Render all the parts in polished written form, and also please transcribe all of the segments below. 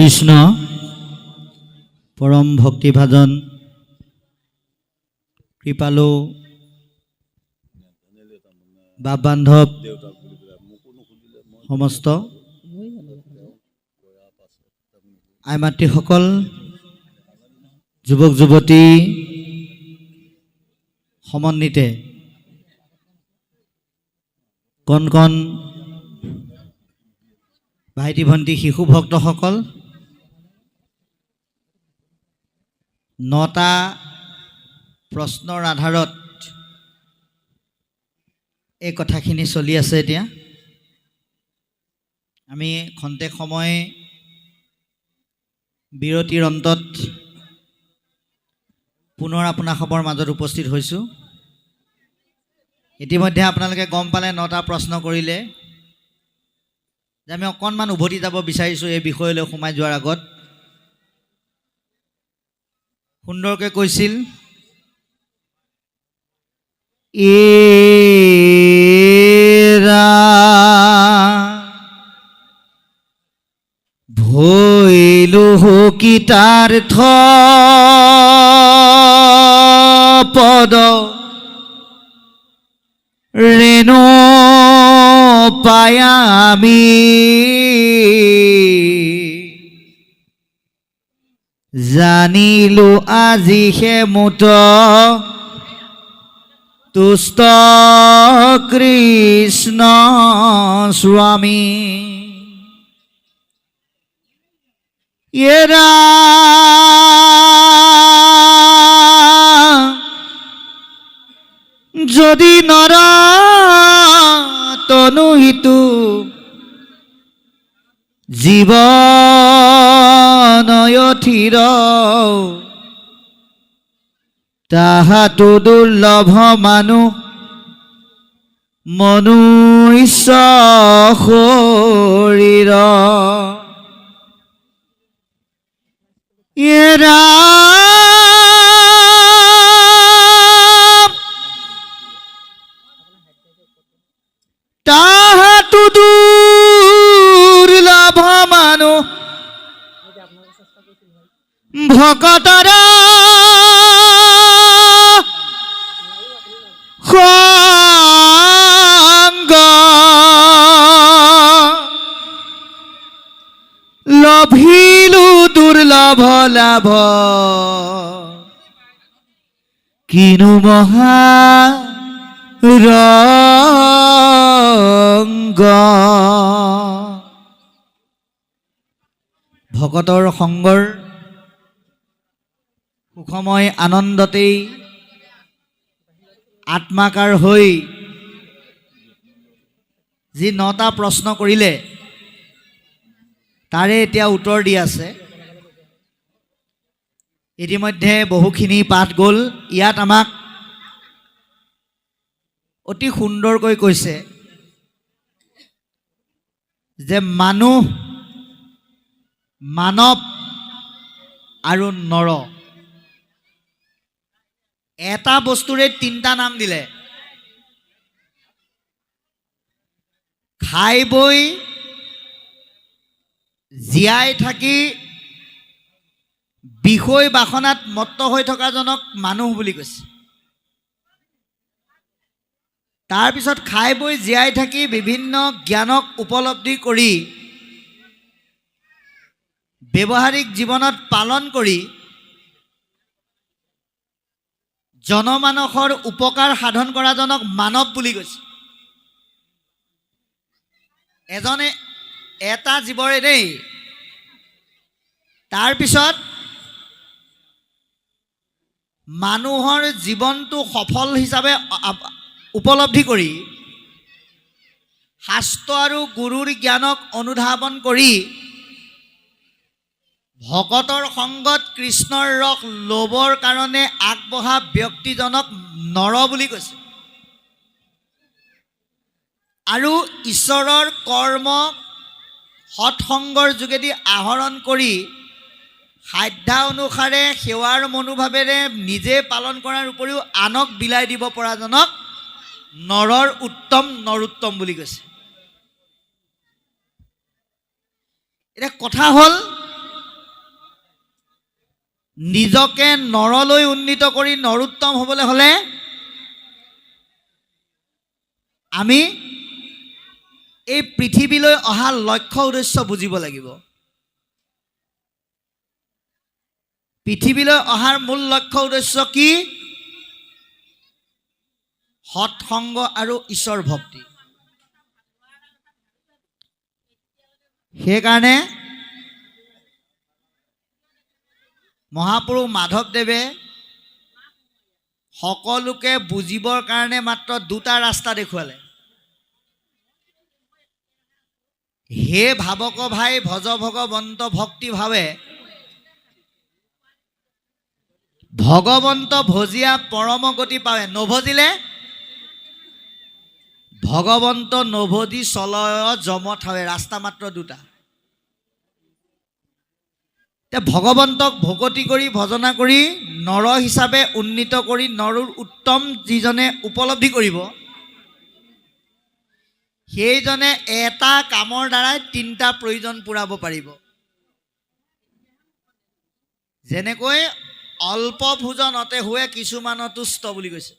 কৃষ্ণ পৰম ভক্তিভাজন কৃপালু বাপ বান্ধৱ সমস্ত আই মাতৃসকল, যুৱক যুৱতী সমন্বিতে কণ কণ ভাইটি ভণ্টি শিশু ভক্তসকল, 9টা প্ৰশ্নৰ আধাৰত এই কথাখিনি চলি আছে। এতিয়া আমি খন্তেক সময় বিৰতিৰ অন্তত পুনৰ আপোনাসৱৰ মাজত উপস্থিত হৈছোঁ। ইতিমধ্যে আপোনালোকে গম পালে 9টা প্ৰশ্ন কৰিলে যে আমি অকণমান উভতি যাব বিচাৰিছোঁ এই বিষয়লৈ সোমাই যোৱাৰ আগত। সুন্দৰকৈ কৈছিল, এৰা ভৈলো কীতাৰ্থ পদ ৰেণু পায়ামি জানিলো আজি হে মুত তুষ্ট কৃষ্ণ স্বামী। এৰা যদি নৰ তনু হিতু জীৱনয়থিৰ তাহাতো দুৰ্লভ মানুহ মনুষ্য শৰীৰ। এৰা তাহাতো দুৰ্লভ মানুহ ভকতৰ সংগ লভিলো দুৰ্লভ লাভ কিনো মহা ৰংগ। ভকতৰ সংগৰ সুখময় আনন্দতেই আত্মাকাৰ হৈ যি 9টা প্ৰশ্ন কৰিলে তাৰে এতিয়া উত্তৰ দি আছে। ইতিমধ্যে বহুখিনি পাঠ গ'ল। ইয়াত আমাক অতি সুন্দৰকৈ কৈছে যে মানুহ, মানৱ আৰু নৰ, এটা বস্তুৰে 3টা নাম দিলে। খাই বৈ জীয়াই থাকি বিষয় বাসনাত মত্ত হৈ থকাজনক মানুহ বুলি কৈছে। তাৰপিছত খাই বৈ জীয়াই থাকি বিভিন্ন জ্ঞানক উপলব্ধি কৰি ব্যৱহাৰিক জীৱনত পালন কৰি জনমানসৰ উপকাৰ সাধন কৰাজনক মানৱ বুলি কৈছে। এজনে এটা জীৱৰে দেই। তাৰপিছত মানুহৰ জীৱনটো সফল হিচাপে উপলব্ধি কৰি শাস্ত্ৰ আৰু গুৰুৰ জ্ঞানক অনুধাৱন কৰি ভকতৰ সংগত কৃষ্ণৰ ৰস ল'বৰ কাৰণে আগবঢ়া ব্যক্তিজনক নৰ বুলি কৈছে। আৰু ঈশ্বৰৰ কৰ্ম সৎসংগৰ যোগেদি আহৰণ কৰি সাধ্য অনুসাৰে সেৱাৰ মনোভাৱেৰে নিজে পালন কৰাৰ উপৰিও আনক বিলাই দিব পৰাজনক নৰৰ উত্তম নৰোত্তম বুলি কৈছে। এটা কথা হ'ল নিজকে নৰলৈ উন্নীত কৰি নৰোত্তম হ'বলৈ হ'লে আমি এই পৃথিৱীলৈ অহা লক্ষ্য উদ্দেশ্য বুজিব লাগিব। পৃথিৱীলৈ অহাৰ মূল লক্ষ্য উদ্দেশ্য কি? সৎসংগ আৰু ঈশ্বৰ ভক্তি। সেইকাৰণে মহাপুৰুষ মাধৱদেৱে সকলোকে বুজিবৰ কাৰণে মাত্ৰ দুটা ৰাস্তা দেখুৱালে। হে ভাৱক ভাই ভজ ভগৱন্ত ভক্তি ভাৱে, ভগৱন্ত ভজিয়া পৰম গতি পাৱে। নভজিলে ভগৱন্ত নভজি চলয় যম থাৱে। ৰাস্তা মাত্ৰ দুটা। ভগৱন্তক ভকতি কৰি ভজনা কৰি নৰ হিচাপে উন্নীত কৰি নৰৰ উত্তম যিজনে উপলব্ধি কৰিব, সেইজনে এটা কামৰ দ্বাৰাই তিনিটা প্ৰয়োজন পূৰাব পাৰিব। যেনেকৈ অল্প ভোজনতে হোৱে কিছুমানৰ তুষ্ট বুলি কৈছে।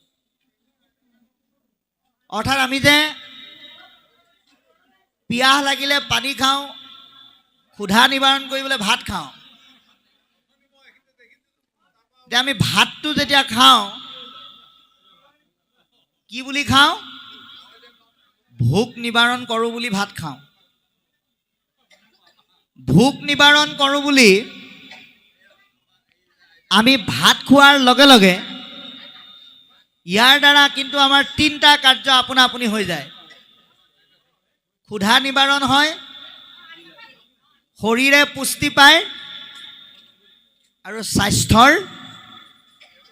অৰ্থাৎ আমি যে পিয়াহ লাগিলে পানী খাওঁ, ক্ষুধা নিবাৰণ কৰিবলৈ ভাত খাওঁ। এতিয়া আমি ভাতটো যেতিয়া খাওঁ কি বুলি খাওঁ? ভোক নিবাৰণ কৰোঁ বুলি ভাত খাওঁ। ভোক নিবাৰণ কৰোঁ বুলি আমি ভাত খোৱাৰ লগে লগে ইয়াৰ দ্বাৰা কিন্তু আমাৰ তিনিটা কাৰ্য আপোনা আপুনি হৈ যায়। ক্ষুধা নিবাৰণ হয়, শৰীৰে পুষ্টি পায় আৰু স্বাস্থ্যৰ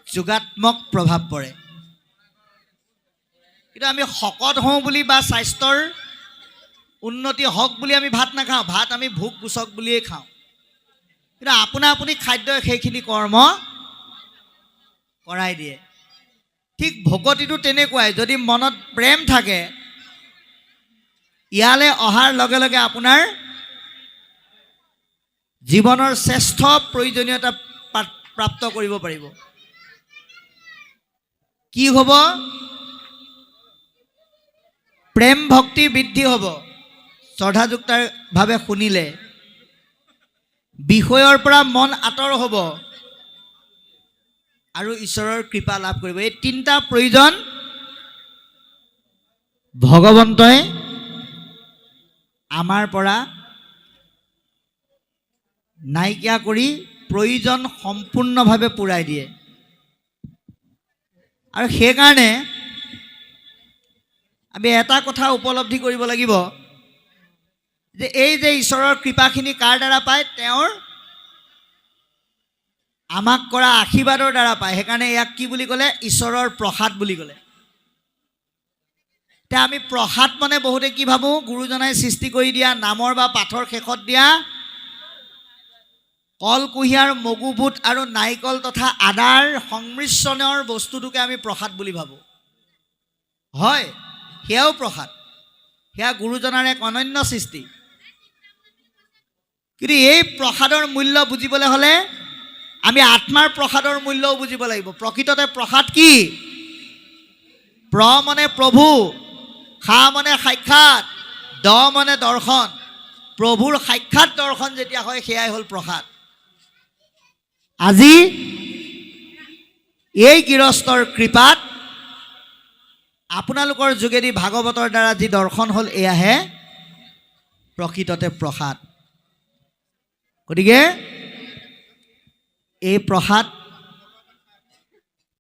যোগাত্মক প্ৰভাৱ পৰে। কিন্তু আমি শকত হওঁ বুলি বা স্বাস্থ্যৰ উন্নতি হওক বুলি আমি ভাত নাখাওঁ। ভাত আমি ভোক গুচক বুলিয়েই খাওঁ। কিন্তু আপোনা আপুনি খাদ্যই সেইখিনি কৰ্ম কৰাই দিয়ে। ঠিক ভকতিটো তেনেকুৱাই। যদি মনত প্ৰেম থাকে, ইয়ালৈ অহাৰ লগে লগে আপোনাৰ জীৱনৰ শ্ৰেষ্ঠ প্ৰয়োজনীয়তা প্ৰাপ্ত কৰিব পাৰিব। কি হ'ব? প্ৰেম ভক্তি বৃদ্ধি হ'ব। শ্ৰদ্ধাযুক্তভাৱে শুনিলে বিষয়ৰ পৰা মন আঁতৰ হ'ব আৰু ঈশ্বৰৰ কৃপা লাভ কৰিব। এই তিনিটা প্ৰয়োজন ভগৱন্তই আমাৰ পৰা নাইকিয়া কৰি প্ৰয়োজন সম্পূৰ্ণভাৱে পূৰাই দিয়ে। আৰু সেইকাৰণে আমি এটা কথা উপলব্ধি কৰিব লাগিব যে এই যে ঈশ্বৰৰ কৃপাখিনি কাৰ দ্বাৰা পায়? তেওঁৰ আমাক কৰা আশীৰ্বাদৰ দ্বাৰা পায়। সেইকাৰণে ইয়াক কি বুলি ক'লে? ঈশ্বৰৰ প্ৰসাদ বুলি ক'লে। এতিয়া আমি প্ৰসাদ মানে বহুতে কি ভাবোঁ? গুৰুজনাই সৃষ্টি কৰি দিয়া নামৰ বা পাঠৰ শেষত দিয়া কল, কুঁহিয়াৰ, মগু, বুট আৰু নাৰিকল তথা আদাৰ সংমিশ্ৰণৰ বস্তুটোকে আমি প্ৰসাদ বুলি ভাবোঁ। হয়, সেয়াও প্ৰসাদ। সেয়া গুৰুজনাৰ এক অনন্য সৃষ্টি। কিন্তু এই প্ৰসাদৰ মূল্য বুজিবলৈ হ'লে আমি আত্মাৰ প্ৰসাদৰ মূল্যও বুজিব লাগিব। প্ৰকৃততে প্ৰসাদ কি? প্ৰ মানে প্ৰভু, সা মানে সাক্ষাৎ, দ মানে দৰ্শন। প্ৰভুৰ সাক্ষাৎ দৰ্শন যেতিয়া হয় সেয়াই হ'ল প্ৰসাদ। আজি এই গৃহস্থৰ কৃপাত আপোনালোকৰ যোগেদি ভাগৱতৰ দ্বাৰা যি দৰ্শন হ'ল, এয়াহে প্ৰকৃততে প্ৰসাদ। গতিকে এই প্ৰসাদ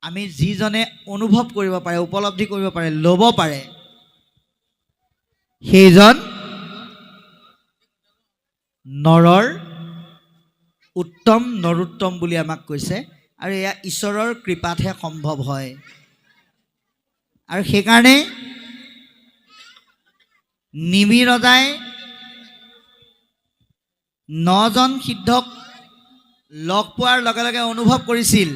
আমি যিজনে অনুভৱ কৰিব পাৰে, উপলব্ধি কৰিব পাৰে, ল'ব পাৰে, সেইজন নৰৰ উত্তম নৰোত্তম বুলি আমাক কৈছে। আৰু এয়া ঈশ্বৰৰ কৃপাতহে সম্ভৱ হয়। আৰু সেইকাৰণে নিমি ৰজাই 9জন সিদ্ধক লগ পোৱাৰ লগে লগে অনুভৱ কৰিছিল,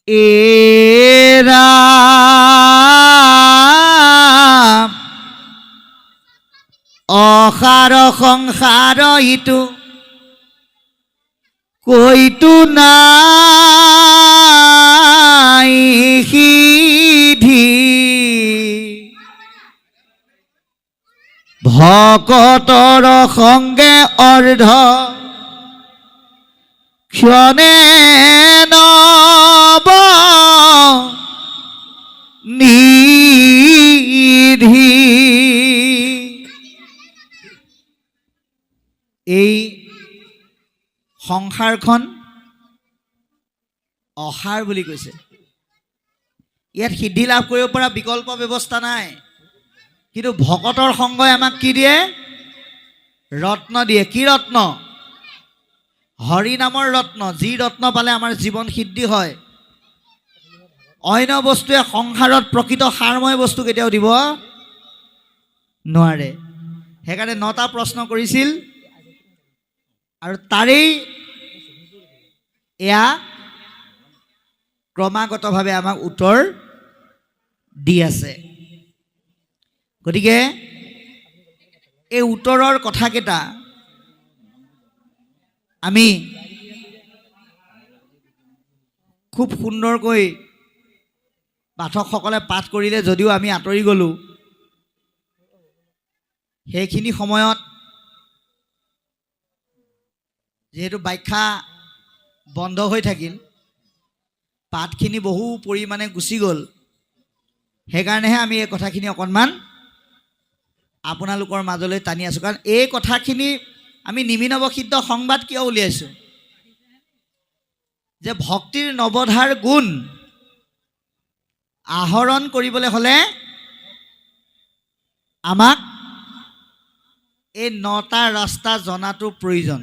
এৰা অসাৰ সংসাৰ ইটো কৈতো নাই সিধি ভকতৰ সংগে অৰ্ধ ক্ষণে নব নিধি। এই সংসাৰখন অসাৰ বুলি কৈছে। ইয়াত সিদ্ধি লাভ কৰিব পৰা বিকল্প ব্যৱস্থা নাই, কিন্তু ভকতৰ সংগই আমাক কি দিয়ে? ৰত্ন দিয়ে। কি ৰত্ন? হৰি নামৰ ৰত্ন। যি ৰত্ন পালে আমাৰ জীৱন সিদ্ধি হয়। অন্য বস্তুৱে সংসাৰত প্ৰকৃত সাৰময় বস্তু কেতিয়াও দিব নোৱাৰে। সেইকাৰণে 9টা প্ৰশ্ন কৰিছিল আৰু তাৰেই এয়া ক্ৰমাগতভাৱে আমাক উত্তৰ দি আছে। গতিকে এই উত্তৰৰ কথাকেইটা আমি খুব সুন্দৰকৈ পাঠকসকলে পাঠ কৰিলে যদিও আমি আঁতৰি গ'লোঁ, সেইখিনি সময়ত যিহেতু ব্যাখ্যা বন্ধ হৈ থাকিল, পাঠখিনি বহু পৰিমাণে গুচি গ'ল। সেইকাৰণেহে আমি এই কথাখিনি অকণমান আপোনালোকৰ মাজলৈ টানি আছোঁ। কাৰণ এই কথাখিনি আমি নিমিনৱসিদ্ধ সংবাদ কিয় উলিয়াইছোঁ? যে ভক্তিৰ নৱধাৰ গুণ আহৰণ কৰিবলৈ হ'লে আমাক এই 9টা ৰাস্তা জনাটো প্ৰয়োজন।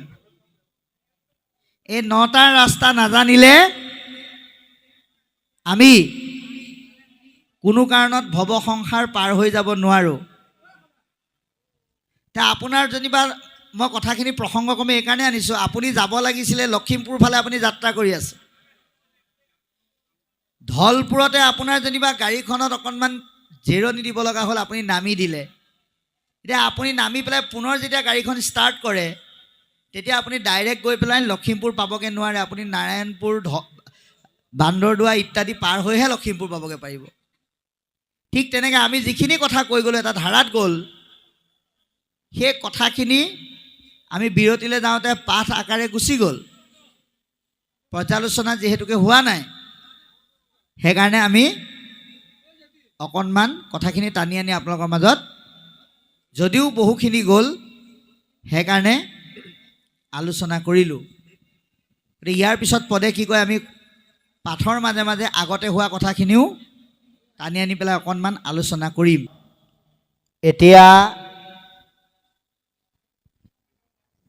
এই 9টা ৰাস্তা নাজানিলে আমি কোনো কাৰণত ভৱ সংসাৰ পাৰ হৈ যাব নোৱাৰোঁ। এতিয়া আপোনাৰ যেনিবা মই কথাখিনি প্ৰসংগক্ৰমে এইকাৰণে আনিছোঁ, আপুনি যাব লাগিছিলে লখিমপুৰ ফালে, আপুনি যাত্ৰা কৰি আছে। ধলপুৰতে আপোনাৰ যেনিবা গাড়ীখনত অকণমান জিৰণি দিব লগা হ'ল, আপুনি নামি দিলে। এতিয়া আপুনি নামি পেলাই পুনৰ যেতিয়া গাড়ীখন ষ্টাৰ্ট কৰে, তেতিয়া আপুনি ডাইৰেক্ট গৈ পেলাই লখিমপুৰ পাবগৈ নোৱাৰে। আপুনি নাৰায়ণপুৰ, বান্দৰদোৱা ইত্যাদি পাৰ হৈহে লখিমপুৰ পাবগৈ পাৰিব। ঠিক তেনেকৈ আমি যিখিনি কথা কৈ গ'লোঁ, এটা ধাৰাত গ'ল, সেই কথাখিনি আমি বিৰতিলৈ যাওঁতে পাঠ আকাৰে গুচি গ'ল। পৰ্যালোচনা যিহেতুকে হোৱা নাই, সেইকাৰণে আমি অকণমান কথাখিনি টানি আনি আপোনালোকৰ মাজত, যদিও বহুখিনি গ'ল, সেইকাৰণে আলোচনা কৰিলোঁ। গতিকে ইয়াৰ পিছত পদে কি কয়, আমি পাঠৰ মাজে মাজে আগতে হোৱা কথাখিনিও টানি আনি পেলাই অকণমান আলোচনা কৰিম। এতিয়া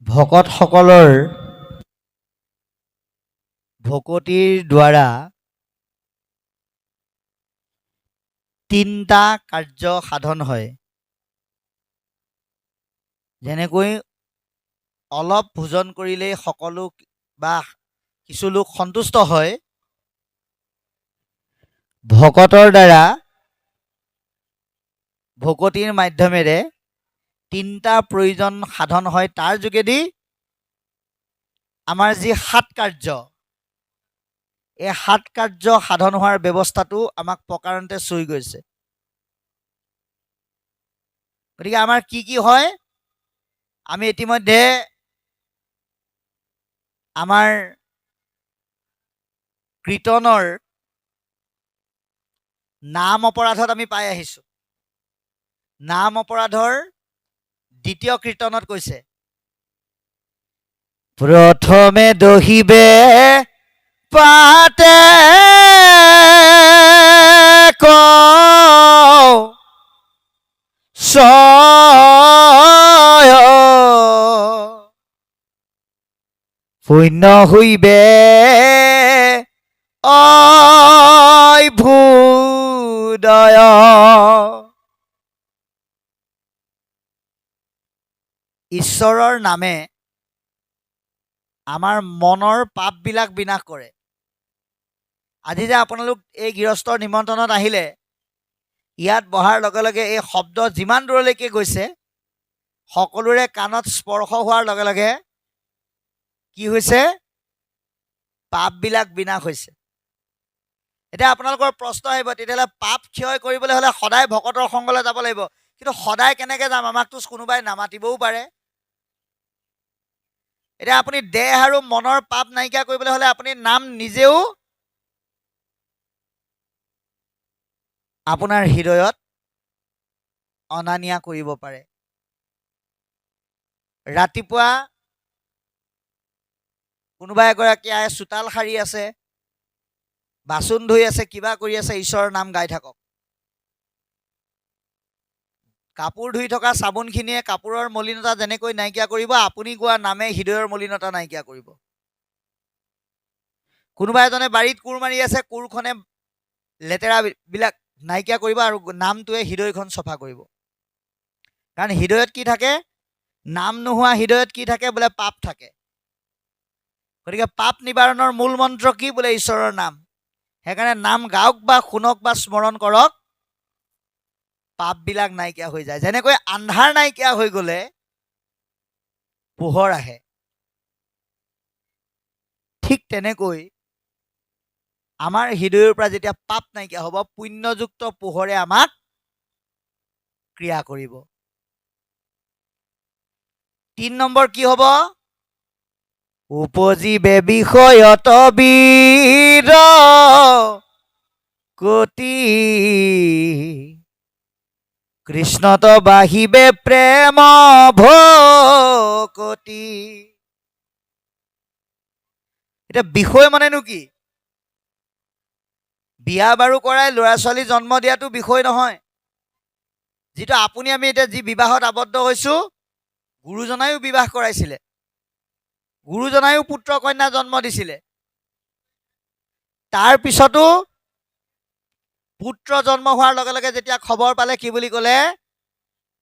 ভকতসকলৰ ভকতিৰ দ্বাৰা 3টা কাৰ্য সাধন হয়। যেনেকৈ অলপ ভোজন কৰিলেই সকলো বা কিছু লোক সন্তুষ্ট হয়, ভকতৰ দ্বাৰা ভকতিৰ মাধ্যমেৰে 3টা প্ৰয়োজন সাধন হয়। তাৰ যোগেদি আমাৰ যি 7 কাৰ্য, এই 7 কাৰ্য সাধন হোৱাৰ ব্যৱস্থাটো আমাক প্ৰকাৰণতে চুই গৈছে। গতিকে আমাৰ কি কি হয়, আমি ইতিমধ্যে আমাৰ কীৰ্তনৰ নাম অপৰাধত আমি পাই আহিছোঁ। নাম অপৰাধৰ 2য় কীৰ্তনত কৈছে, প্ৰথমে দহিবে পাতে পুণ্য হইবে ভূদয়। ঈশ্বৰৰ নামে আমাৰ মনৰ পাপবিলাক বিনাশ কৰে। আজি যে আপোনালোক এই গৃহস্থৰ নিমন্ত্ৰণত আহিলে, ইয়াত বহাৰ লগে লগে এই শব্দ যিমান দূৰলৈকে গৈছে, সকলোৰে কাণত স্পৰ্শ হোৱাৰ লগে লগে কি হৈছে, পাপবিলাক বিনাশ হৈছে। এতিয়া আপোনালোকৰ প্ৰশ্ন আহিব, তেতিয়াহ'লে পাপ ক্ষয় কৰিবলৈ হ'লে সদায় ভকতৰ সংগলৈ যাব লাগিব। কিন্তু সদায় কেনেকৈ যাম? আমাকতো কোনোবাই নামাতিবও পাৰে। এতিয়া আপুনি দেহ আৰু মনৰ পাপ নাইকিয়া কৰিবলৈ হ'লে আপুনি নাম নিজেও আপোনাৰ হৃদয়ত অনা নিয়া কৰিব পাৰে। ৰাতিপুৱা কোনোবা এগৰাকী চোতাল সাৰি আছে, বাচন ধুই আছে, কিবা কৰি আছে, ঈশ্বৰৰ নাম গাই থাকক। কাপোৰ ধুই থকা চাবোনখিনিয়ে কাপোৰৰ মলিনতা যেনেকৈ নাইকিয়া কৰিব, আপুনি গোৱা নামে হৃদয়ৰ মলিনতা নাইকিয়া কৰিব। কোনোবা এজনে বাৰীত কোৰ মাৰি আছে, কোৰখনে লেতেৰাবিলাক নাইকিয়া কৰিব আৰু নামটোৱে হৃদয়খন চফা কৰিব। কাৰণ হৃদয়ত কি থাকে? নাম নোহোৱা হৃদয়ত কি থাকে? বোলে পাপ থাকে। গতিকে পাপ নিবাৰণৰ মূল মন্ত্ৰ কি? বোলে ঈশ্বৰৰ নাম। সেইকাৰণে নাম গাওক বা শুনক বা স্মৰণ কৰক, পাপবিলাক নাইকিয়া হৈ যায়। যেনেকৈ আন্ধাৰ নাইকিয়া হৈ গ'লে পোহৰ আহে, ঠিক তেনেকৈ আমাৰ হৃদয়ৰ পৰা যেতিয়া পাপ নাইকিয়া হ'ব, পুণ্যযুক্ত পোহৰে আমাক ক্ৰিয়া কৰিব। ৩ নম্বৰ কি হ'ব? উপজিবে বিষয়ত বীৰ কতি, কৃষ্ণত বাহিবে প্ৰেম ভকতি। এতিয়া বিষয় মানেনো কি? বিয়া বাৰু কৰাই ল'ৰা ছোৱালী জন্ম দিয়াটো বিষয় নহয়। যিটো আপুনি আমি এতিয়া যি বিবাহত আবদ্ধ হৈছোঁ, গুৰুজনায়ো বিবাহ কৰাইছিলে, গুৰুজনায়ো পুত্ৰ কন্যা জন্ম দিছিলে। তাৰ পিছতো পুত্ৰ জন্ম হোৱাৰ লগে লগে যেতিয়া খবৰ পালে, কি বুলি ক'লে?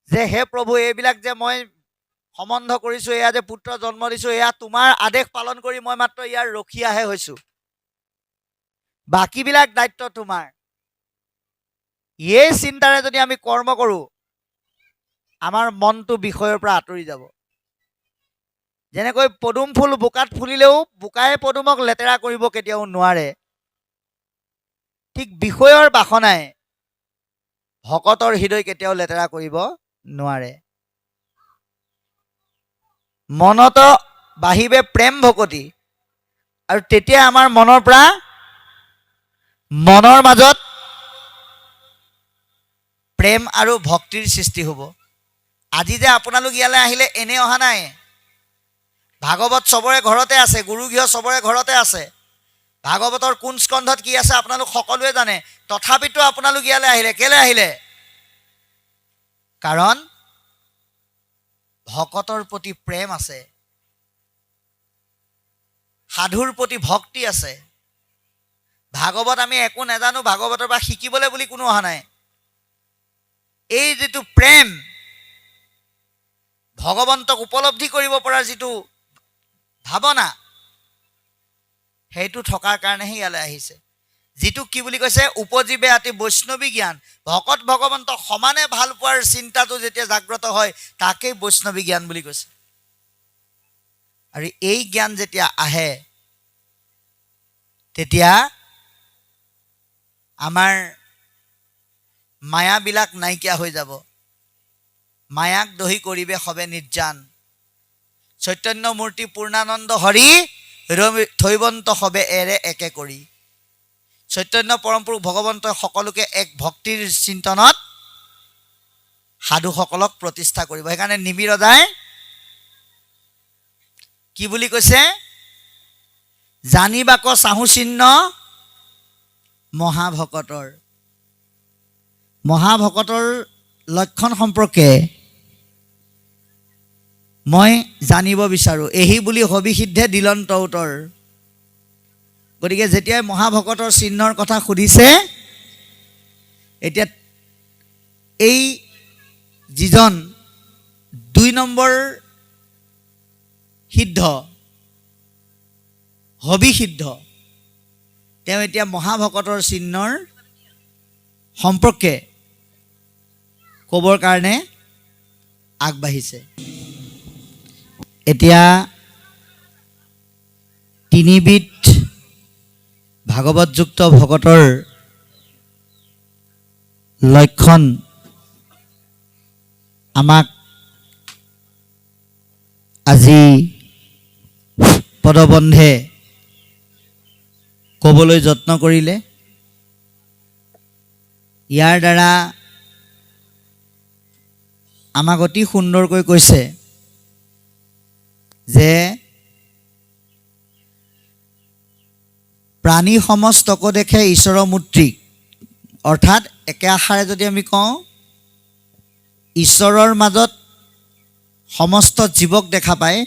যে হে প্ৰভু, এইবিলাক যে মই সম্বন্ধ কৰিছোঁ, এয়া যে পুত্ৰ জন্ম দিছোঁ, এয়া তোমাৰ আদেশ পালন কৰি মই মাত্ৰ ইয়াৰ ৰখীয়াহে হৈছোঁ, বাকীবিলাক দায়িত্ব তোমাৰ। এই চিন্তাৰে যদি আমি কৰ্ম কৰোঁ, আমাৰ মনটো বিষয়ৰ পৰা আঁতৰি যাব। যেনেকৈ পদুম ফুল বোকাত ফুলিলেও বোকাই পদুমক লেতেৰা কৰিব কেতিয়াও নোৱাৰে, ঠিক বিষয়ৰ বাসনাই ভকতৰ হৃদয় কেতিয়াও লেতেৰা কৰিব নোৱাৰে। মনত বাহিবে প্ৰেম ভকতি, আৰু তেতিয়া আমাৰ মনৰ পৰা, মনৰ মাজত প্ৰেম আৰু ভক্তিৰ সৃষ্টি হ'ব। আজি যে আপোনালোক ইয়ালৈ আহিলে এনেই অহা নাই। ভাগৱত চবৰে ঘৰতে আছে, গুৰুগৃহ চবৰে ঘৰতে আছে। ভাগৱতৰ কোন স্কন্ধত কি আছে আপোনালোক সকলোৱে জানে। তথাপিতো আপোনালোক ইয়ালৈ আহিলে, কেলৈ আহিলে? কাৰণ ভকতৰ প্ৰতি প্ৰেম আছে, সাধুৰ প্ৰতি ভক্তি আছে। ভাগৱত আমি একো নাজানো, ভাগৱতৰ পৰা শিকিবলৈ বুলি কোনো অহা নাই। এই যিটো প্ৰেম, ভগৱন্তক উপলব্ধি কৰিব পৰাৰ যিটো ভাৱনা, সেইটো থকাৰ কাৰণেহে ইয়ালৈ আহিছে। যিটো কি বুলি কৈছে? উপজীৱে আতি বৈষ্ণৱী জ্ঞান। ভকত ভগৱন্তক সমানে ভাল পোৱাৰ চিন্তাটো যেতিয়া জাগ্ৰত হয়, তাকেই বৈষ্ণৱী জ্ঞান বুলি কৈছে। আৰু এই জ্ঞান যেতিয়া আহে, তেতিয়া আমাৰ মায়াবিলাক নাইকিয়া হৈ যাব। মায়াক দহি কৰিবে সবে নিৰ্জান, চৈতন্য মূৰ্তি পূৰ্ণানন্দ হৰি থৈবন্ত সবে এৰে একে কৰি। চৈতন্য পৰমপুৰুষ ভগৱন্তই সকলোকে এক ভক্তিৰ চিন্তনত সাধুসকলক প্ৰতিষ্ঠা কৰিব। সেইকাৰণে নিবিৰজাই কি বুলি কৈছে? জানিবাক চাহু চিহ্ন মহাভকতৰ। মহাভকতৰ লক্ষণ সম্পৰ্কে মই জানিব বিচাৰোঁ, এহি বুলি সবিসিদ্ধে দিলন্ত উত্তৰ। গতিকে যেতিয়াই মহাভকতৰ চিহ্নৰ কথা সুধিছে, এতিয়া এই যিজন 2 নম্বৰ সিদ্ধ, হবিসিদ্ধ, তেওঁ এতিয়া মহাভকতৰ চিহ্নৰ সম্পৰ্কে ক'বৰ কাৰণে আগবাঢ়িছে। এতিয়া 3বিধ ভাগৱতযুক্ত ভকতৰ লক্ষণ আমাক আজি পদবন্ধে ক'বলৈ যত্ন কৰিলে। ইয়াৰ দ্বাৰা আমাক অতি সুন্দৰকৈ কৈছে যে প্ৰাণী সমস্তক দেখে ঈশ্বৰৰ মূৰ্তি, অৰ্থাৎ একে আষাৰে যদি আমি কওঁ, ঈশ্বৰৰ মাজত সমস্ত জীৱক দেখা পায়।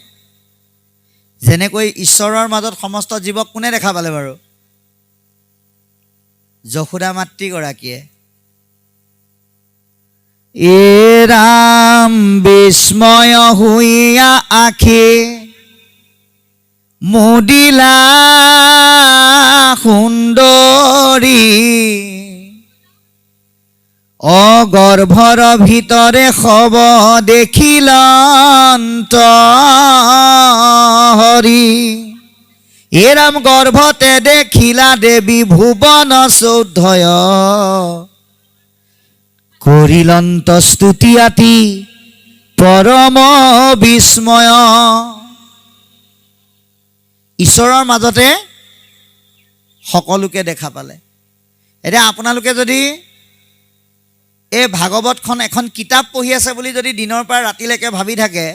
যেনেকৈ ঈশ্বৰৰ মাজত সমস্ত জীৱক কোনে দেখা পালে বাৰু? যশোদা মাতৃগৰাকীয়ে। এ ৰাম বিস্ময় হুইয়া আখি মুদিলা সুন্দৰী, অগৰ্ভৰ ভিতৰে খব দেখিলন্ত হৰি। এ ৰাম গৰ্ভতে দেখিলা দেৱী ভুৱন চৌধয়, কৰিলন্ত স্তুতি আতি পৰম বিস্ময়। ঈশ্বৰৰ মাজতে সকলোকে দেখা পালে। এতিয়া আপোনালোকে যদি এই ভাগৱতখন এখন কিতাপ পঢ়ি আছে বুলি যদি দিনৰ পৰা ৰাতিলৈকে ভাবি থাকে,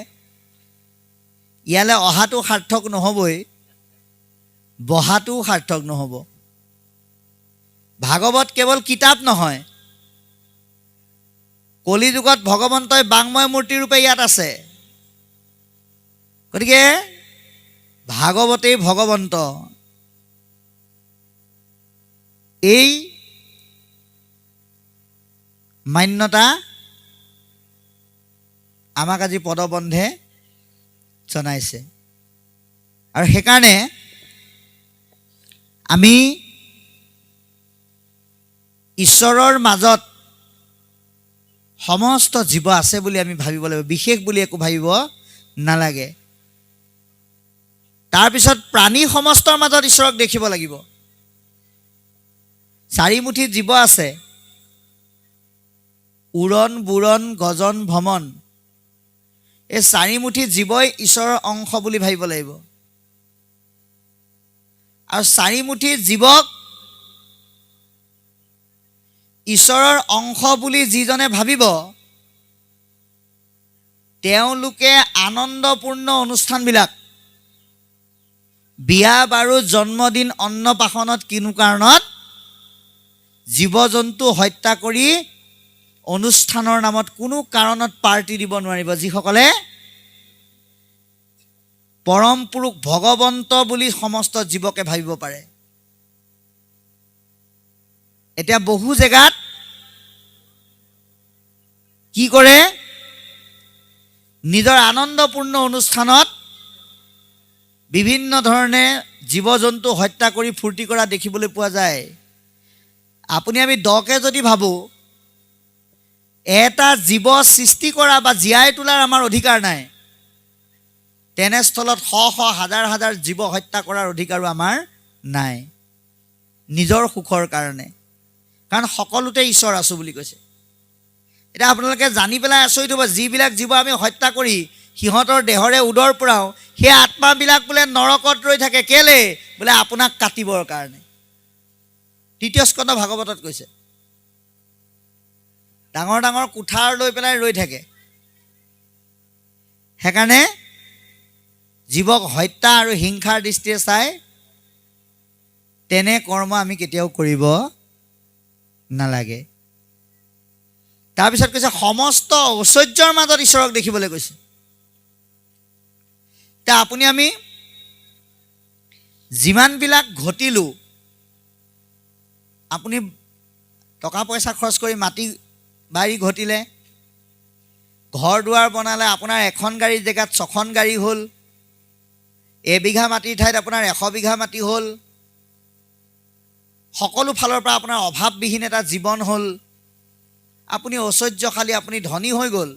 ইয়ালৈ অহাটো সাৰ্থক নহ'বই, বহাটোও সাৰ্থক নহ'ব। ভাগৱত কেৱল কিতাপ নহয়, কলিযুগত ভগৱন্তই বাংময় মূৰ্তি ৰূপে ইয়াত আছে। গতিকে ভাগৱতেই ভগৱন্ত। এই মান্যতা আমাক আজি পদবন্ধে জনাইছে। আৰু সেইকাৰণে আমি ঈশ্বৰৰ মাজত সমস্ত জীৱ আছে বুলি আমি ভাবিব লাগিব, বিশেষ বুলি একো ভাবিব নালাগে। তাৰপিছত প্ৰাণী সমস্তৰ মাজত ঈশ্বৰক দেখিব লাগিব। চাৰিমুঠি জীৱ আছে, উৰণ বুৰণ গজন ভ্ৰমণ, এই চাৰিমুঠি জীৱই ঈশ্বৰৰ অংশ বুলি ভাবিব লাগিব। আৰু চাৰিমুঠি জীৱক ঈশ্বৰৰ অংশ বুলি যিজনে ভাবিব, তেওঁলোকে আনন্দপূৰ্ণ অনুষ্ঠানবিলাক, বিয়া বাৰু জন্মদিন অন্নপ্ৰাশনত কিনো কাৰণত জীৱ জন্তু হত্যা কৰি অনুষ্ঠানৰ নামত কোনো কাৰণত পাৰ্টি দিব নোৱাৰিব, যিসকলে পৰম পুৰুষ ভগৱন্ত বুলি সমস্ত জীৱকে ভাবিব পাৰে। এতিয়া বহু জেগাত কি কৰে, নিজৰ আনন্দপূৰ্ণ অনুষ্ঠানত বিভিন্ন ধৰণে জীৱ জন্তু হত্যা কৰি ফূৰ্তি কৰা দেখিবলৈ পোৱা যায়। আপুনি আমি দকে যদি ভাবোঁ, এটা জীৱ সৃষ্টি কৰা বা জীয়াই তোলাৰ আমাৰ অধিকাৰ নাই, তেনেস্থলত শ শ হাজাৰ হাজাৰ জীৱ হত্যা কৰাৰ অধিকাৰো আমাৰ নাই, নিজৰ সুখৰ কাৰণে। কাৰণ সকলোতে ঈশ্বৰ আছোঁ বুলি কৈছে। এতিয়া আপোনালোকে জানি পেলাই আচৰিত হ'ব, যিবিলাক জীৱ আমি হত্যা কৰি সিহঁতৰ দেহৰে উদৰ পৰাও, সেই আত্মাবিলাক বোলে নৰকত ৰৈ থাকে। কেলে? বোলে আপোনাক কাটিবৰ কাৰণে। তৃতীয় স্কন্ধ ভাগৱতত কৈছে, ডাঙৰ ডাঙৰ কুঠাৰ লৈ পেলাই ৰৈ থাকে। সেইকাৰণে জীৱক হত্যা আৰু হিংসাৰ দৃষ্টিৰে চাই তেনে কৰ্ম আমি কেতিয়াও কৰিব নালাগে। তাৰপিছত কৈছে সমস্ত ঐশ্বৰ্যৰ মাজত ঈশ্বৰক দেখিবলৈ কৈছে। এতিয়া আপুনি আমি যিমানবিলাক ঘটিলোঁ, আপুনি টকা পইচা খৰচ কৰি মাটি বাৰী ঘটিলে, ঘৰ দুৱাৰ বনালে, আপোনাৰ এখন গাড়ীৰ জেগাত 6খন গাড়ী হ'ল, এবিঘা মাটিৰ ঠাইত আপোনাৰ 100 বিঘা মাটি হ'ল, সকলো ফালৰ পৰা আপোনাৰ অভাৱবিহীন এটা জীৱন হ'ল, আপুনি ঐশ্বৰ্যশালী, আপুনি ধনী হৈ গ'ল।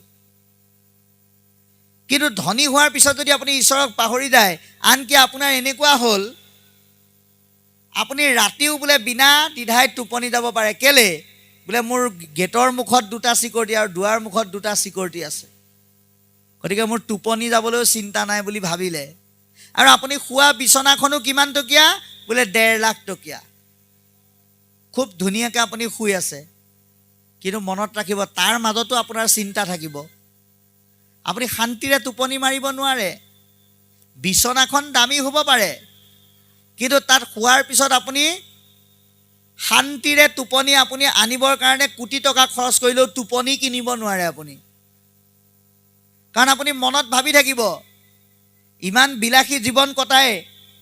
কিন্তু ধনী হোৱাৰ পিছত যদি আপুনি ঈশ্বৰক পাহৰি যায়, আনকি আপোনাৰ এনেকুৱা হ'ল আপুনি ৰাতিও বোলে বিনা দ্বিধাই টোপনি যাব পাৰে। কেলে? বোলে মোৰ গেটৰ মুখত 2টা চিকিউৰিটি আৰু দুৱাৰ মুখত 2টা চিকিউৰিটি আছে, গতিকে মোৰ টোপনি যাবলৈও চিন্তা নাই বুলি ভাবিলে। আৰু আপুনি শোৱা বিচনাখনো কিমান টকীয়া? বোলে 1.5 লাখ টকীয়া। খুব ধুনীয়াকৈ আপুনি শুই আছে, কিন্তু মনত ৰাখিব তাৰ মাজতো আপোনাৰ চিন্তা থাকিব। আপুনি শান্তিৰে টোপনি মাৰিব নোৱাৰে। বিচনাখন দামী হ'ব পাৰে, কিন্তু তাত শোৱাৰ পিছত আপুনি শান্তিৰে টোপনি আপুনি আনিবৰ কাৰণে কোটি টকা খৰচ কৰিলেও টোপনি কিনিব নোৱাৰে আপুনি। কাৰণ আপুনি মনত ভাবি থাকিব, ইমান বিলাসী জীৱন কটাই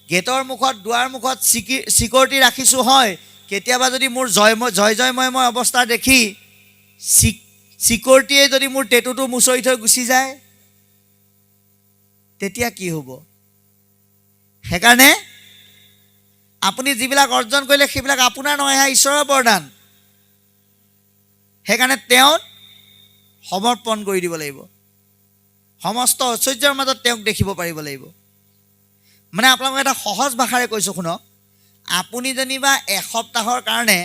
গেটৰ মুখত দুৱাৰ মুখত চিকিউৰিটি ৰাখিছোঁ, হয় কেতিয়াবা যদি মোৰ জয়ময় অৱস্থা দেখি চিকিউৰিটিয়ে যদি মোৰ টেটুটো মুচৰি থৈ গুচি যায়, তেতিয়া কি হ'ব? সেইকাৰণে আপুনি যিবিলাক অৰ্জন কৰিলে সেইবিলাক আপোনাৰ নহয়, ঈশ্বৰৰ বৰদান। সেইকাৰণে তেওঁক সমৰ্পণ কৰি দিব লাগিব। সমস্ত ঐশ্বৰ্যৰ মাজত তেওঁক দেখিব পাৰিব লাগিব। মানে আপোনালোকক এটা সহজ ভাষাৰে কৈছোঁ শুনক। আপুনি যেনিবা এসপ্তাহৰ কাৰণে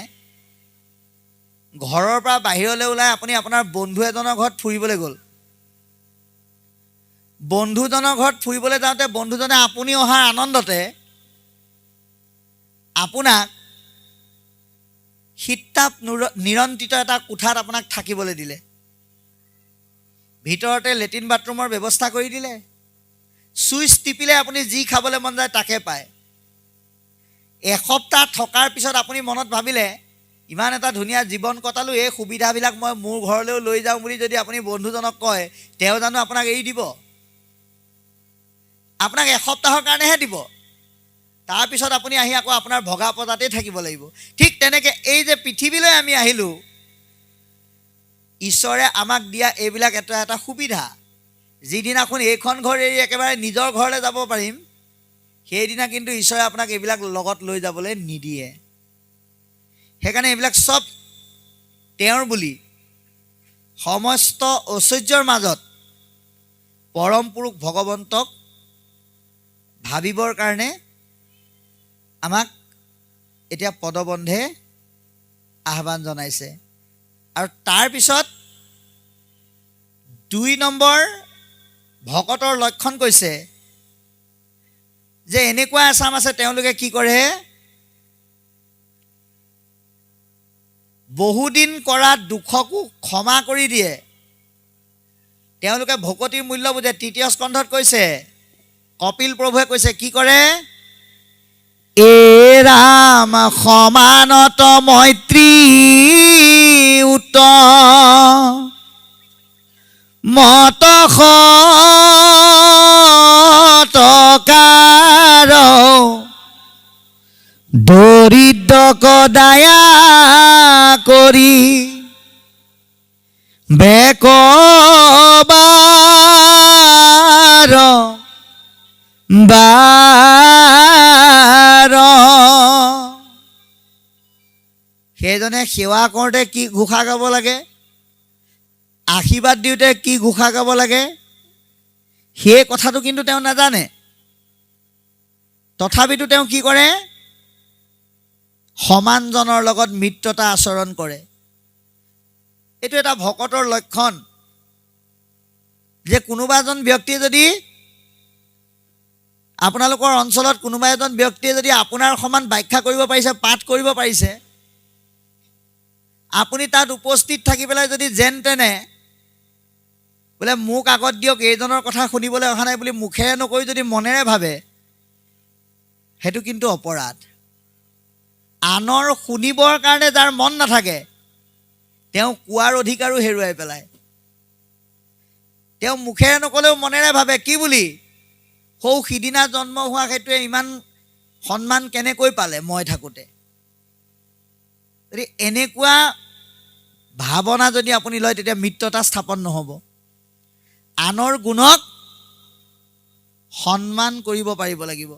ঘৰৰ পৰা বাহিৰলৈ ওলাই আপুনি আপোনাৰ বন্ধু এজনৰ ঘৰত ফুৰিবলৈ গ'ল। বন্ধুজনৰ ঘৰত ফুৰিবলৈ যাওঁতে বন্ধুজনে আপুনি অহাৰ আনন্দতে আপোনাক শীত-তাপ নিৰন্ত্ৰিত এটা কোঠাত আপোনাক থাকিবলৈ দিলে। ভিতৰতে লেট্ৰিন বাথৰুমৰ ব্যৱস্থা কৰি দিলে। ছুইচ টিপিলে আপুনি যি খাবলৈ মন যায় তাকে পায়। এসপ্তাহ থকাৰ পিছত আপুনি মনত ভাবিলে, ইমান এটা ধুনীয়া জীৱন কটালোঁ, এই সুবিধাবিলাক মই মোৰ ঘৰলৈও লৈ যাওঁ বুলি যদি আপুনি বন্ধুজনক কয়, তেওঁ জানো আপোনাক এৰি দিব? আপোনাক এসপ্তাহৰ কাৰণেহে দিব। তাৰপিছত আপুনি আহি আকৌ আপোনাৰ ভগা পজাতেই থাকিব লাগিব। ঠিক তেনেকৈ এই যে পৃথিৱীলৈ আমি আহিলোঁ, ঈশ্বৰে আমাক দিয়া এইবিলাক এটা এটা সুবিধা। যিদিনাখন এইখন ঘৰ এৰি একেবাৰে নিজৰ ঘৰলৈ যাব পাৰিম, সেইদিনা কিন্তু ঈশ্বৰে আপোনাক এইবিলাক লগত লৈ যাবলৈ নিদিয়ে। সেইকাৰণে এইবিলাক চব তেওঁৰ বুলি সমস্ত ঐশ্বৰ্যৰ মাজত পৰম পুৰুষ ভগৱন্তক ভাবিবৰ কাৰণে আমাক এতিয়া পদবন্ধে আহ্বান জনাইছে। আৰু তাৰপিছত 2 নম্বৰ ভকতৰ লক্ষণ কৈছে যে এনেকুৱা এচাম আছে, তেওঁলোকে কি কৰে? বহুদিন কৰা দুখকো ক্ষমা কৰি দিয়ে। তেওঁলোকে ভকতিৰ মূল্য বুজে। 3য় স্কন্ধত কৈছে, কপিল প্ৰভুৱে কৈছে, কি কৰে? এ ৰাম সমানত মৈত্ৰী উত্তম মত শতকাৰ দৰিদ্ৰক দয়া কৰি বেকবাৰ বাৰ। সেইজনে সেৱা কৰোঁতে কি ঘোষা গাব লাগে, আশীৰ্বাদ দিওঁতে কি ঘোষা গাব লাগে, সেই কথাটো কিন্তু তেওঁ নাজানে। তথাপিতো তেওঁ কি কৰে? সমানজনৰ লগত মিত্ৰতা আচৰণ কৰে। এইটো এটা ভকতৰ লক্ষণ, যে কোনোবা এজন ব্যক্তিয়ে যদি আপোনালোকৰ অঞ্চলত কোনোবা এজন ব্যক্তিয়ে যদি আপোনাৰ সমান ব্যাখ্যা কৰিব পাৰিছে, পাঠ কৰিব পাৰিছে, আপুনি তাত উপস্থিত থাকি পেলাই যদি যেন তেনে বোলে মোক আগত দিয়ক, এইজনৰ কথা শুনিবলৈ অহা নাই বুলি মুখেৰে নকৈ যদি মনেৰে ভাবে, সেইটো কিন্তু অপৰাধ। আনৰ শুনিবৰ কাৰণে যাৰ মন নাথাকে, তেওঁ কোৱাৰ অধিকাৰো হেৰুৱাই পেলায়। তেওঁ মুখেৰে নকলেও মনেৰে ভাবে কি বুলি, সৌ সিদিনা জন্ম হোৱা সেইটোৱে ইমান সন্মান কেনেকৈ পালে মই থাকোঁতে। যদি এনেকুৱা ভাৱনা যদি আপুনি লয়, তেতিয়া মিত্ৰতা স্থাপন নহ'ব। আনৰ গুণক সন্মান কৰিব পাৰিব লাগিব।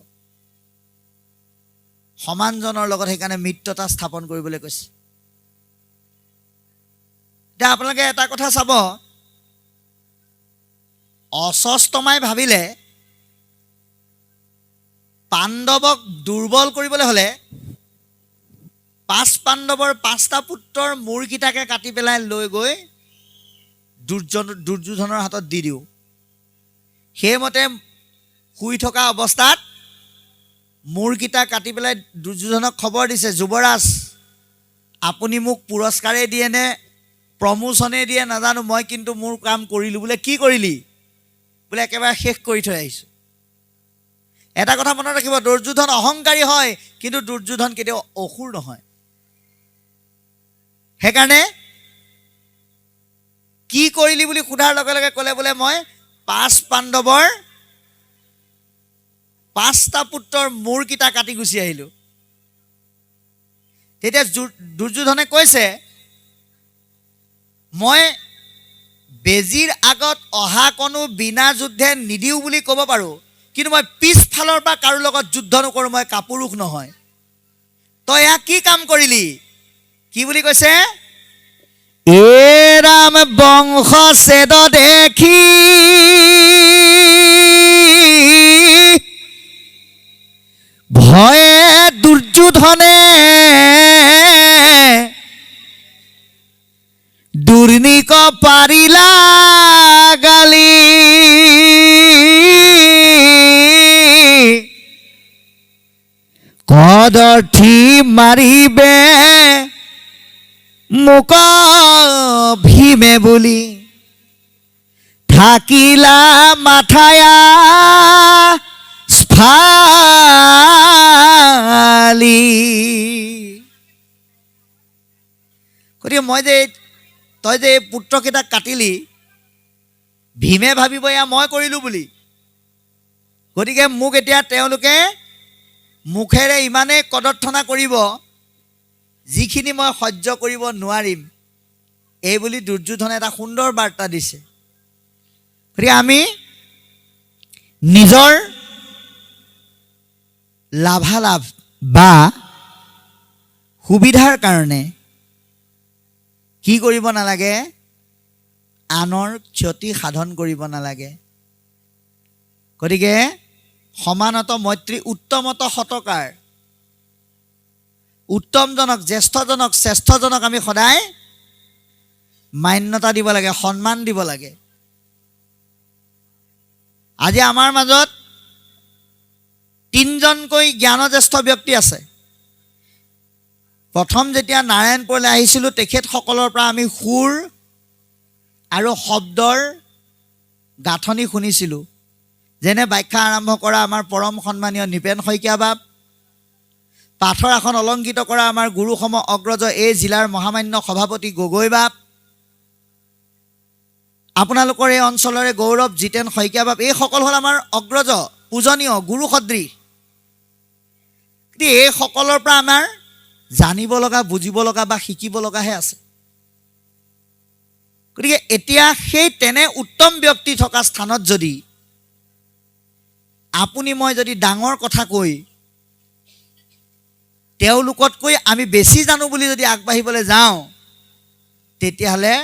সমানজনৰ লগত সেইকাৰণে মিত্ৰতা স্থাপন কৰিবলৈ কৈছে। এতিয়া আপোনালোকে এটা কথা চাব, অশ্বস্থামাই ভাবিলে পাণ্ডৱক দুৰ্বল কৰিবলৈ হ'লে 5 পাণ্ডৱৰ 5টা পুত্ৰৰ মূৰকেইটাকে কাটি পেলাই লৈ গৈ দুৰ্যোধনৰ হাতত দি দিওঁ। সেইমতে শুই থকা অৱস্থাত মূৰকেইটা কাটি পেলাই দুৰ্যোধনক খবৰ দিছে, যুৱৰাজ আপুনি মোক পুৰস্কাৰেই দিয়ে নে প্ৰমোচনেই দিয়ে নাজানো, মই কিন্তু মোৰ কাম কৰিলোঁ। বোলে কি কৰিলি? বোলে একেবাৰে শেষ কৰি থৈ আহিছোঁ। এটা কথা মনত ৰাখিব, দুৰ্যোধন অহংকাৰী হয়, কিন্তু দুৰ্যোধন কেতিয়াও অসুৰ নহয়। সেইকাৰণে কি কৰিলি বুলি সোধাৰ লগে লগে ক'লে, বোলে মই 5 পাণ্ডৱৰ 5টা পুত্ৰৰ মূৰকেইটা কাটি গুচি আহিলোঁ। তেতিয়া দুৰ্যোধনে কৈছে, মই বেজীৰ আগত অহা কোনো বিনা যুদ্ধে নিদিওঁ বুলি ক'ব পাৰোঁ, কিন্তু মই পিছফালৰ পৰা কাৰো লগত যুদ্ধ নকৰোঁ, মই কাপুৰুষ নহয়। তই এয়া কি কাম কৰিলি? কি বুলি কৈছে? এ ৰাম বংশ ছেদ দেখি ভয়ে দুৰ্যোধনে দুৰ্নিক পাৰিলা গালি, কদৰ্থি মাৰিবে মোক ভীমে বুলি, থাকিলা মাথায়া স্ফালি। গতিকে তই যে এই পুত্ৰকেইটাক কাটিলি, ভীমে ভাবিব এয়া মই কৰিলোঁ বুলি। গতিকে মোক এতিয়া তেওঁলোকে মুখেৰে ইমানেই কদৰ্থনা কৰিব যিখিনি মই সহ্য কৰিব নোৱাৰিম, এই বুলি দুৰ্যোধনে এটা সুন্দৰ বাৰ্তা দিছে। গতিকে আমি নিজৰ লাভালাভ বা সুবিধাৰ কাৰণে কি কৰিব নালাগে? আনৰ ক্ষতি সাধন কৰিব নালাগে। গতিকে সমানত মৈত্ৰী, উত্তমত সতকাৰ, উত্তমজনক, জ্যেষ্ঠজনক, শ্ৰেষ্ঠজনক আমি সদায় মান্যতা দিব লাগে, সন্মান দিব লাগে। আজি আমাৰ মাজত 3জনকৈ জ্ঞানজ্যেষ্ঠ ব্যক্তি আছে। প্ৰথম যেতিয়া নাৰায়ণপুৰলৈ আহিছিলোঁ, তেখেতসকলৰ পৰা আমি সুৰ আৰু শব্দৰ গাঁথনি শুনিছিলোঁ। যেনে ব্যাখ্যা আৰম্ভ কৰা আমাৰ পৰম সন্মানীয় নৃপেন শইকীয়া বাপ, পাঠৰ আসন অলংকৃত কৰা আমাৰ গুৰুসম অগ্ৰজ এই জিলাৰ মহামান্য সভাপতি গগৈ বাপ, আপোনালোকৰ এই অঞ্চলৰে গৌৰৱ জিতেন শইকীয়া বাপ, এইসকল হ'ল আমাৰ অগ্ৰজ, পূজনীয় গুৰু সদৃশ। এইসকলৰ পৰা আমাৰ জানিব লগা, বুজিব লগা বা শিকিব লগাহে আছে। গতিকে এতিয়া সেই তেনে উত্তম ব্যক্তি থকা স্থানত যদি আপুনি মই যদি ডাঙৰ কথা কৈ তেওঁলোকতকৈ আমি বেছি জানো বুলি যদি আগবাঢ়িবলৈ যাওঁ, তেতিয়াহ'লে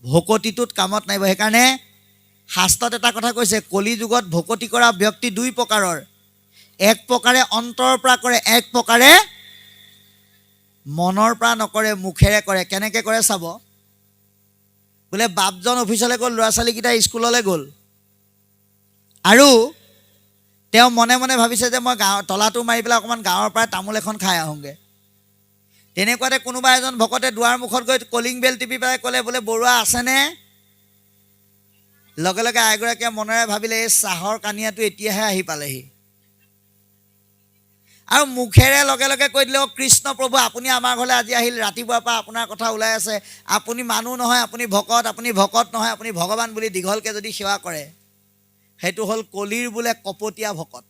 ভকতিটোত কামত নাহিব। সেইকাৰণে শাস্ত্ৰত এটা কথা কৈছে, কলি যুগত ভকতি কৰা ব্যক্তি 2 প্ৰকাৰৰ। এক প্ৰকাৰে অন্তৰৰ পৰা কৰে, এক প্ৰকাৰে মনৰ পৰা নকৰে, মুখেৰে কৰে। কেনেকৈ কৰে চাব। বোলে বাপজন অফিচলৈ গ'ল, ল'ৰা ছোৱালীকেইটা স্কুললৈ গ'ল, আৰু তেওঁ মনে মনে ভাবিছে যে মই তলাটো মাৰি পেলাই অকণমান গাঁৱৰ পৰা তামোল এখন খাই আহোঁগৈ। তেনেকুৱাতে কোনোবা এজন ভকতে দুৱাৰ মুখত গৈ কলিং বেল টিপি পেলাই ক'লে, বোলে বৰুৱা আছেনে? লগে লগে আইগৰাকীয়ে মনেৰে ভাবিলে, এই চাহৰ কানিয়াটো এতিয়াহে আহি পালেহি। আৰু মুখেৰে লগে লগে কৈ দিলে, কৃষ্ণ প্ৰভু আপুনি আমাৰ ঘৰলৈ আজি আহিল, ৰাতিপুৱাৰ পৰা আপোনাৰ কথা ওলাই আছে, আপুনি মানুহ নহয়, আপুনি ভকত, আপুনি ভকত নহয়, আপুনি ভগৱান বুলি দীঘলকৈ যদি সেৱা কৰে, সেইটো হ'ল কলিৰ বোলে কপটীয়া ভকত।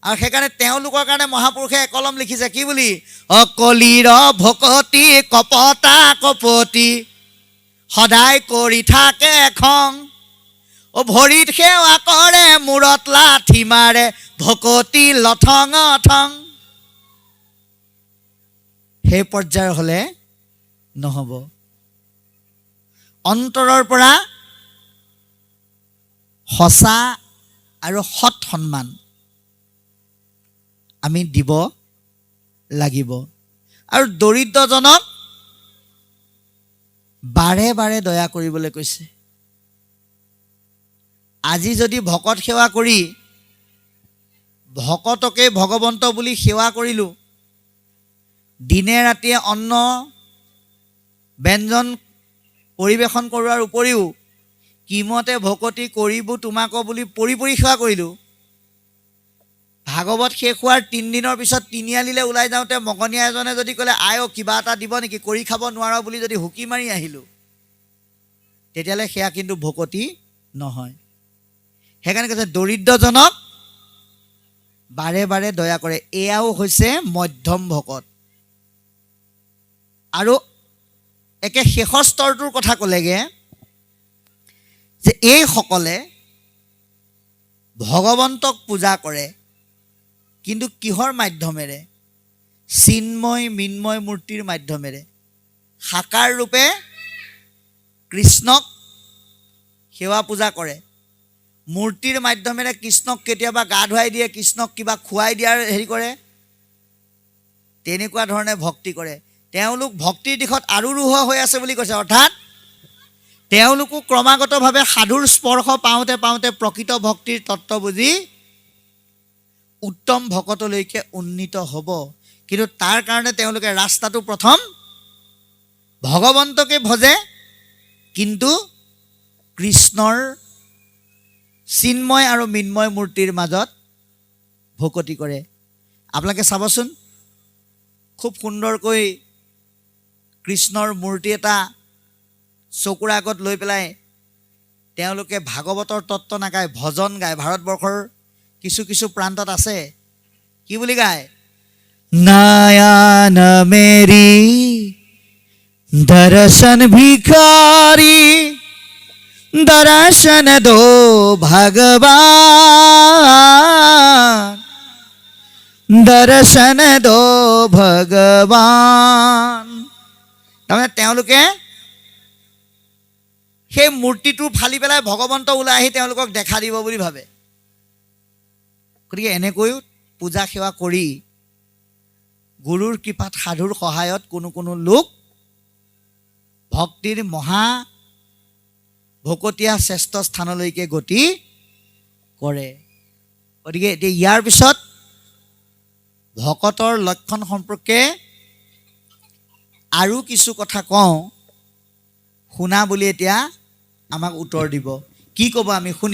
আৰু সেইকাৰণে তেওঁলোকৰ কাৰণে মহাপুৰুষে একলম লিখিছে, কি বুলি? কলিৰ ভকতি কপটা কপটি, সদায় কৰি থাকে খং, ভৰিত সেৱা কৰে, মূৰত লাঠি মাৰে, ভকতি লঠং অঠং। সেই পৰ্যায়ৰ হ'লে নহ'ব। অন্তৰৰ পৰা সঁচা আৰু সৎ সন্মান আমি দিব লাগিব। আৰু দৰিদ্ৰজনক বাৰে বাৰে দয়া কৰিবলৈ কৈছে। আজি যদি ভকত সেৱা কৰি ভকতকে ভগৱন্ত বুলি সেৱা কৰিলোঁ, দিনে ৰাতিয়ে অন্ন ব্যঞ্জন পৰিৱেশন কৰোৱাৰ উপৰিও কিমতে ভকতি কৰিব তোমাক বুলি পৰি পৰি সেৱা কৰিলোঁ, ভাগৱত শেষ হোৱাৰ 3 দিনৰ পিছত তিনিআলিলৈ ওলাই যাওঁতে মগনীয়া এজনে যদি ক'লে আয়ো কিবা এটা দিব নেকি, কৰি খাব নোৱাৰা বুলি যদি হুকি মাৰি আহিলোঁ, তেতিয়াহ'লে সেয়া কিন্তু ভকতি নহয়। সেইকাৰণে কৈছে দৰিদ্ৰজনক বাৰে বাৰে দয়া কৰে, এয়াও হৈছে মধ্যম ভকত। আৰু একে শেষৰ স্তৰটোৰ কথা ক'লেগৈ যে এইসকলে ভগৱন্তক পূজা কৰে, কিন্তু কিহৰ মাধ্যমেৰে? চিন্ময় মৃন্ময় মূৰ্তিৰ মাধ্যমেৰে। সাকাৰ ৰূপে কৃষ্ণক সেৱা পূজা কৰে, মূৰ্তিৰ মাধ্যমেৰে কৃষ্ণক কেতিয়াবা গা ধুৱাই দিয়ে, কৃষ্ণক কিবা খুৱাই দিয়াৰ হেৰি কৰে, তেনেকুৱা ধৰণে ভক্তি কৰে। তেওঁলোক ভক্তিৰ দিশত আৰু ৰুহ হৈ আছে বুলি কৈছে। অৰ্থাৎ তেওঁলোকো ক্ৰমাগতভাৱে সাধুৰ স্পৰ্শ পাওঁতে পাওঁতে প্ৰকৃত ভক্তিৰ তত্ত্ব বুজি উত্তম ভকতলৈকে উন্নীত হ'ব। কিন্তু তাৰ কাৰণে তেওঁলোকে ৰাস্তাটো প্ৰথম ভগৱন্তকে ভজে, কিন্তু কৃষ্ণৰ চিন্ময় আৰু মৃন্ময় মূৰ্তিৰ মাজত ভকতি কৰে। আপোনালোকে চাবচোন, খুব সুন্দৰকৈ কৃষ্ণৰ মূৰ্তি এটা চকুৰ আগত লৈ পেলাই তেওঁলোকে ভাগৱতৰ তত্ত্ব নাগায়, ভজন গায়। ভাৰতবৰ্ষৰ কিছু কিছু প্ৰান্তত আছে, কি বুলি গায়? নয়ন মেৰি দৰ্শন ভিখাৰী, দৰ্শন দো ভগৱান, দৰ্শন দো ভগৱান। তাৰমানে তেওঁলোকে সেই মূৰ্তিটো ফালি পেলাই ভগৱন্ত ওলাই আহি তেওঁলোকক দেখা দিব বুলি ভাবে। গতিকে এনেকৈও পূজা সেৱা কৰি গুৰুৰ কৃপাত সাধুৰ সহায়ত কোনো কোনো লোক ভক্তিৰ মহা ভকতীয়া শ্ৰেষ্ঠ স্থানলৈকে গতি কৰে। গতিকে এতিয়া ইয়াৰ পিছত ভকতৰ লক্ষণ সম্পৰ্কে আৰু কিছু কথা কওঁ, শুনা বুলি এতিয়া আমাক উত্তৰ দিব। কি ক'ব আমি শুনি